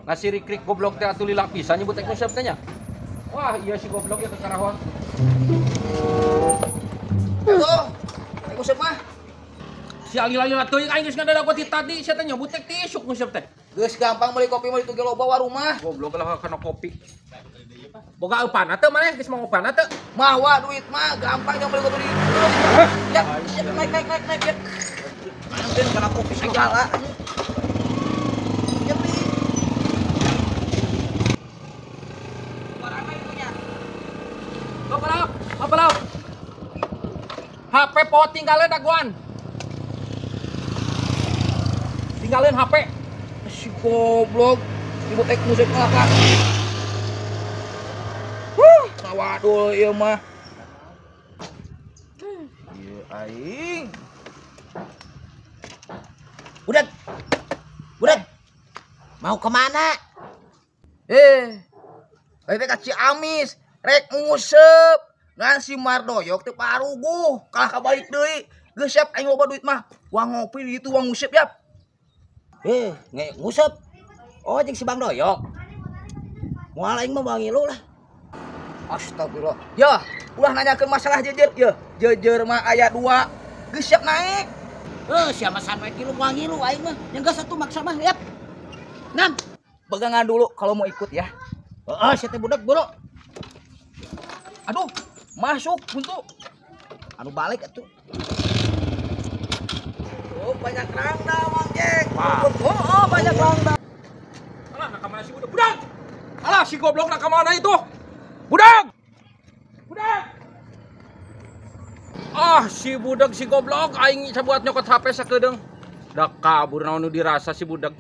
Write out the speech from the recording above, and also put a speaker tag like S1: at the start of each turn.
S1: Ngasih rikrik goblok teh atuh lila pisan nyebut teh konsep teh nya. Wah, iya si goblok ya ke Karawang.
S2: Halo. Konsep mah.
S1: Si alila-lila teuing aing geus ngadadak ti tadi sia teh nyebut teh tisuk konsep teh.
S2: Geus gampang beli kopi mah itu ge loba warumah.
S1: Goblok lah kana kopi. Boga eupan teh maneh geus mau eupan teh.
S2: Mah wa duit mah gampang yang beli kopi di. Ya, naik ya. Anjir kana kopi segala. Ya beli. Barang apa itunya?
S1: Apa lauk? HP po tinggalin daguan. Tinggalin HP.
S2: Si goblok. Ibu tek musik ngakak. Waduh ieu mah. Ieu aing. Budak. Mau kemana? Rek ka Ciamis, rek nguseup. Ngan si Mardoyok teh paruguh, kalah kabalik deui. Geus siap aing loba duit mah. Uang ngopi di ditu uang nguseup yap.
S3: Ngusep. Oh, jeung si Bang Doyok. Moal aing mah bangilu lah.
S2: Astagfirullah. Ya, ulah nanyakeun masalah jejer ya. Jejer mah aya 2. Geus siap naik.
S3: Sia mah sampe kilu wangilu aing mah. Yang geus satu maksa mah, yap. Nam,
S2: Pegangan dulu kalau mau ikut ya.
S3: heeh, sia teh budak boro.
S2: Aduh, masuk buntu.
S3: Anu balik atuh.
S2: Oh, banyak rangda, Mang Jek.
S1: Wah.
S2: Banyak rangda.
S1: Alah, nakamana si budak? Budak! Alah, si goblok nakamana itu? Budak! Ah, si budak si goblok aing sabuat nyokot HP sakedeung. Da kabur naon nu dirasa si budak.